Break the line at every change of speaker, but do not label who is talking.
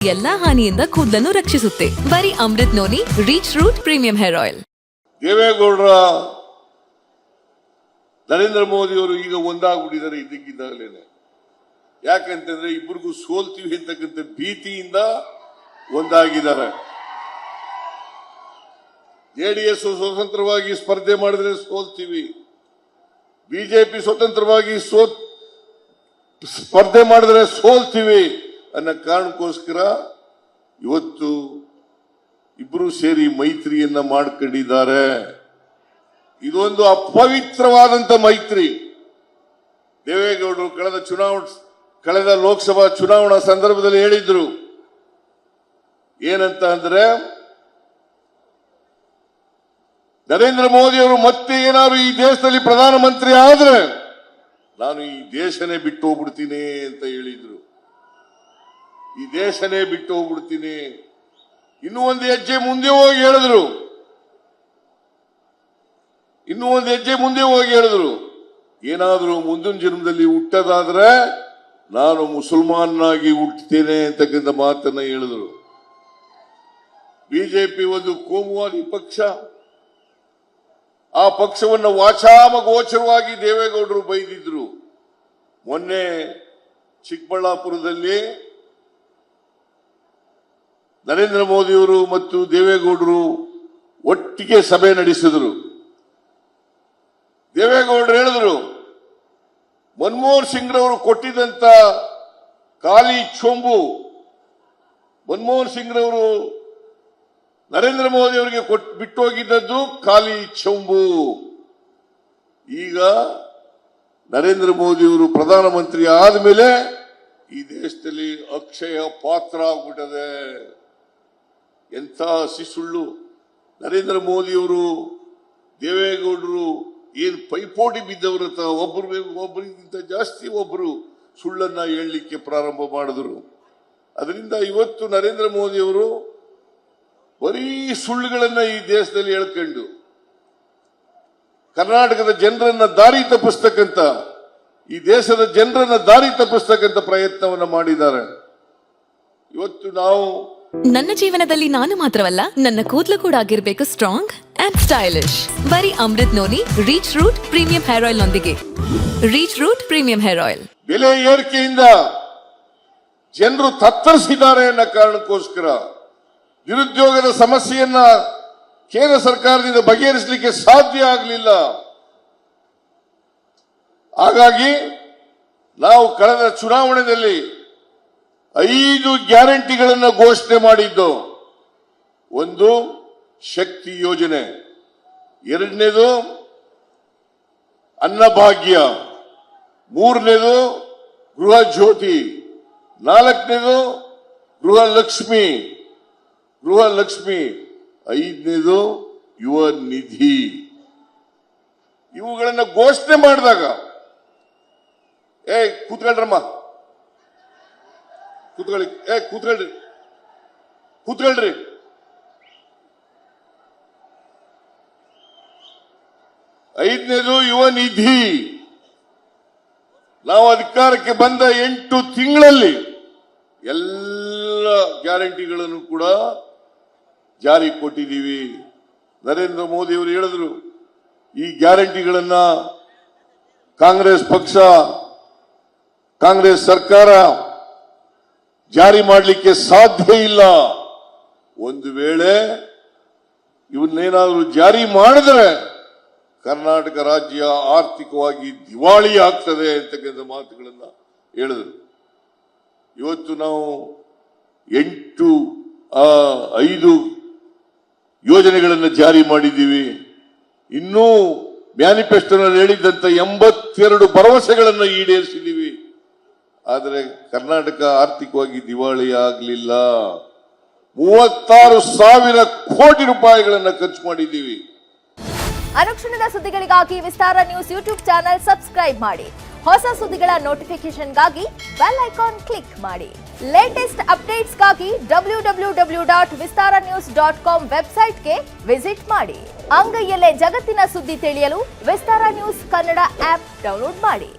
ಎಲ್ಲಾ ಹಾನಿಯಿಂದ ಕೂದಲನ್ನು ರಕ್ಷಿಸುತ್ತೆ. ಬರೀ Amrut noni reach root premium hair oil.
ದೇವೇಗೌಡರ ನರೇಂದ್ರ ಮೋದಿ ಅವರು ಈಗ ಒಂದಾಗ್ಬಿಟ್ಟಿದ್ದಾರೆ ಇದ್ದಕ್ಕಿದ್ದಾಗಲೇನೆ. ಯಾಕಂತಂದ್ರೆ ಇಬ್ಬರಿಗೂ ಸೋಲ್ತೀವಿ ಅಂತಕ್ಕಂಥ ಭೀತಿಯಿಂದ ಒಂದಾಗಿದ್ದಾರೆ. ಜೆಡಿಎಸ್ ಸ್ವತಂತ್ರವಾಗಿ ಸ್ಪರ್ಧೆ ಮಾಡಿದ್ರೆ ಸೋಲ್ತೀವಿ, ಬಿಜೆಪಿ ಸ್ವತಂತ್ರವಾಗಿ ಸ್ಪರ್ಧೆ ಮಾಡಿದ್ರೆ ಸೋಲ್ತೀವಿ ಅನ್ನೋ ಕಾರಣಕ್ಕೋಸ್ಕರ ಇವತ್ತು ಇಬ್ರು ಸೇರಿ ಮೈತ್ರಿಯನ್ನ ಮಾಡ್ಕೊಂಡಿದ್ದಾರೆ. ಇದೊಂದು ಅಪವಿತ್ರವಾದಂತ ಮೈತ್ರಿ. ದೇವೇಗೌಡರು ಕಳೆದ ಲೋಕಸಭಾ ಚುನಾವಣಾ ಸಂದರ್ಭದಲ್ಲಿ ಹೇಳಿದ್ರು ಏನಂತ ಅಂದ್ರೆ, ನರೇಂದ್ರ ಮೋದಿ ಅವರು ಮತ್ತೆ ಏನಾದ್ರು ಈ ದೇಶದಲ್ಲಿ ಪ್ರಧಾನಮಂತ್ರಿ ಆದ್ರೆ ನಾನು ಈ ದೇಶನೇ ಬಿಟ್ಟು ಹೋಗ್ಬಿಡ್ತೀನಿ ಅಂತ ಹೇಳಿದ್ರು. ಈ ದೇಶನೇ ಬಿಟ್ಟು ಹೋಗ್ಬಿಡ್ತೀನಿ. ಇನ್ನೂ ಒಂದು ಹೆಜ್ಜೆ ಮುಂದೆ ಹೋಗಿ ಹೇಳಿದ್ರು, ಏನಾದರೂ ಮುಂದಿನ ಜನ್ಮದಲ್ಲಿ ಹುಟ್ಟದಾದ್ರೆ ನಾನು ಮುಸಲ್ಮಾನಾಗಿ ಹುಟ್ಟುತ್ತೇನೆ ಅಂತಕ್ಕಂಥ ಮಾತನ್ನ ಹೇಳಿದ್ರು. ಬಿಜೆಪಿ ಒಂದು ಕೋಮುವಾದಿ ಪಕ್ಷ. ಆ ಪಕ್ಷವನ್ನು ವಾಚಾಮಗೋಚರವಾಗಿ ದೇವೇಗೌಡರು ಬೈದಿದ್ರು. ಮೊನ್ನೆ ಚಿಕ್ಕಬಳ್ಳಾಪುರದಲ್ಲಿ ನರೇಂದ್ರ ಮೋದಿಯವರು ಮತ್ತು ದೇವೇಗೌಡರು ಒಟ್ಟಿಗೆ ಸಭೆ ನಡೆಸಿದರು. ದೇವೇಗೌಡರು ಹೇಳಿದ್ರು, ಮನಮೋಹನ್ ಸಿಂಗ್ ರವರು ಕೊಟ್ಟಿದ್ದಂತ ಖಾಲಿ ಚೊಂಬು, ಮನಮೋಹನ್ ಸಿಂಗ್ ರವರು ನರೇಂದ್ರ ಮೋದಿ ಅವರಿಗೆ ಬಿಟ್ಟೋಗಿದ್ದದ್ದು ಖಾಲಿ ಚೊಂಬು. ಈಗ ನರೇಂದ್ರ ಮೋದಿ ಅವರು ಪ್ರಧಾನಮಂತ್ರಿ ಆದ್ಮೇಲೆ ಈ ದೇಶದಲ್ಲಿ ಅಕ್ಷಯ ಪಾತ್ರ ಆಗ್ಬಿಟ್ಟದೆ. ಎಂಥ ಹಸಿ ಸುಳ್ಳು. ನರೇಂದ್ರ ಮೋದಿಯವರು ದೇವೇಗೌಡರು ಏನು ಪೈಪೋಟಿ ಬಿದ್ದವರು, ಒಬ್ಬರಿಗಿಂತ ಜಾಸ್ತಿ ಒಬ್ಬರು ಸುಳ್ಳನ್ನ ಹೇಳಲಿಕ್ಕೆ ಪ್ರಾರಂಭ ಮಾಡಿದ್ರು. ಅದರಿಂದ ಇವತ್ತು ನರೇಂದ್ರ ಮೋದಿಯವರು ಬರೀ ಸುಳ್ಳುಗಳನ್ನ ಈ ದೇಶದಲ್ಲಿ ಹೇಳ್ಕೊಂಡು ಕರ್ನಾಟಕದ ಜನರನ್ನ ದಾರಿ ತಪ್ಪಿಸ್ತಕ್ಕಂಥ, ಈ ದೇಶದ ಜನರನ್ನ ದಾರಿ ತಪ್ಪಿಸ್ತಕ್ಕಂಥ ಪ್ರಯತ್ನವನ್ನ ಮಾಡಿದ್ದಾರೆ. ಇವತ್ತು ನಾವು
ನನ್ನ ಜೀವನದಲ್ಲಿ ನಾನು ಮಾತ್ರವಲ್ಲ, ನನ್ನ ಕೂದಲು ಕೂಡ ಆಗಿರ್ಬೇಕು ಸ್ಟ್ರಾಂಗ್ ಅಂಡ್ ಸ್ಟೈಲಿಶ್. ಬರೀ Amrut noni reach root premium hair oil ನೊಂದಿಗೆ. Reach root premium hair oil.
ಬೆಲೆ ಏರಿಕೆಯಿಂದ ಜನರು ತತ್ತರಿಸಿದ್ದಾರೆ ಅನ್ನೋ ಕಾರಣಕ್ಕೋಸ್ಕರ ನಿರುದ್ಯೋಗದ ಸಮಸ್ಯೆಯನ್ನ ಕೇಂದ್ರ ಸರ್ಕಾರದಿಂದ ಬಗೆಹರಿಸಲಿಕ್ಕೆ ಸಾಧ್ಯ ಆಗಲಿಲ್ಲ. ಹಾಗಾಗಿ ನಾವು ಕಳೆದ ಚುನಾವಣೆಯಲ್ಲಿ 5 ಗ್ಯಾರಂಟಿಗಳನ್ನು ಘೋಷಣೆ ಮಾಡಿದ್ದು. ಒಂದು ಶಕ್ತಿ ಯೋಜನೆ, ಎರಡನೇದು ಅನ್ನಭಾಗ್ಯ, ಮೂರನೇದು ಗೃಹ ಜ್ಯೋತಿ, ನಾಲ್ಕನೇದು ಗೃಹಲಕ್ಷ್ಮಿ, ಐದನೇದು ಯುವ ನಿಧಿ. ಇವುಗಳನ್ನು ಘೋಷಣೆ ಮಾಡಿದಾಗ ಕೂತ್ಕೊಳ್ರಮ್ಮ, ಕೂತ್ಕೊಳ್ರಿ. ಐದನೇದು ಯುವ ನಿಧಿ. ನಾವು ಅಧಿಕಾರಕ್ಕೆ ಬಂದ 8 ತಿಂಗಳಲ್ಲಿ ಎಲ್ಲ ಗ್ಯಾರಂಟಿಗಳನ್ನು ಕೂಡ ಜಾರಿ ಕೊಟ್ಟಿದ್ದೀವಿ. ನರೇಂದ್ರ ಮೋದಿ ಅವರು ಹೇಳಿದ್ರು, ಈ ಗ್ಯಾರಂಟಿಗಳನ್ನ ಕಾಂಗ್ರೆಸ್ ಪಕ್ಷ, ಕಾಂಗ್ರೆಸ್ ಸರ್ಕಾರ ಜಾರಿ ಮಾಡಲಿಕ್ಕೆ ಸಾಧ್ಯ ಇಲ್ಲ. ಒಂದು ವೇಳೆ ಇವನ್ನೇನಾದರೂ ಜಾರಿ ಮಾಡಿದ್ರೆ ಕರ್ನಾಟಕ ರಾಜ್ಯ ಆರ್ಥಿಕವಾಗಿ ದಿವಾಳಿ ಆಗ್ತದೆ ಅಂತಕ್ಕಂಥ ಮಾತುಗಳನ್ನ ಹೇಳಿದ್ರು. ಇವತ್ತು ನಾವು 5 ಯೋಜನೆಗಳನ್ನು ಜಾರಿ ಮಾಡಿದ್ದೀವಿ. ಇನ್ನೂ ಮ್ಯಾನಿಫೆಸ್ಟೋನಲ್ಲಿ ಹೇಳಿದ್ದಂತ 82 ಭರವಸೆಗಳನ್ನು ಈಡೇರಿಸಿದ್ದೀವಿ. ಆದರೆ ಕರ್ನಾಟಕ ಆರ್ಥಿಕವಾಗಿ ದಿವಾಳಿ ಆಗಲಿಲ್ಲ. 36,000 ಕೋಟಿ ರೂಪಾಯಿಗಳನ್ನು ಖರ್ಚು ಮಾಡಿದ್ದೀವಿ.
ಅನುಕ್ಷಣದ ಸುದ್ದಿಗಳಿಗಾಗಿ ವಿಸ್ತಾರ ನ್ಯೂಸ್ ಯೂಟ್ಯೂಬ್ ಚಾನೆಲ್ ಸಬ್ಸ್ಕ್ರೈಬ್ ಮಾಡಿ. ಹೊಸ ಸುದ್ದಿಗಳ ನೋಟಿಫಿಕೇಶನ್ಗಾಗಿ ಬೆಲ್ ಐಕಾನ್ ಕ್ಲಿಕ್ ಮಾಡಿ. ಲೇಟೆಸ್ಟ್ ಅಪ್ಡೇಟ್ಸ್ಗಾಗಿ www.vistaranews.com ವೆಬ್ಸೈಟ್ಗೆ ವಿಸಿಟ್ ಮಾಡಿ. ಅಂಗೈಯಲ್ಲೇ ಜಗತ್ತಿನ ಸುದ್ದಿ ತಿಳಿಯಲು ವಿಸ್ತಾರ ನ್ಯೂಸ್ ಕನ್ನಡ ಆಪ್ ಡೌನ್ಲೋಡ್ ಮಾಡಿ.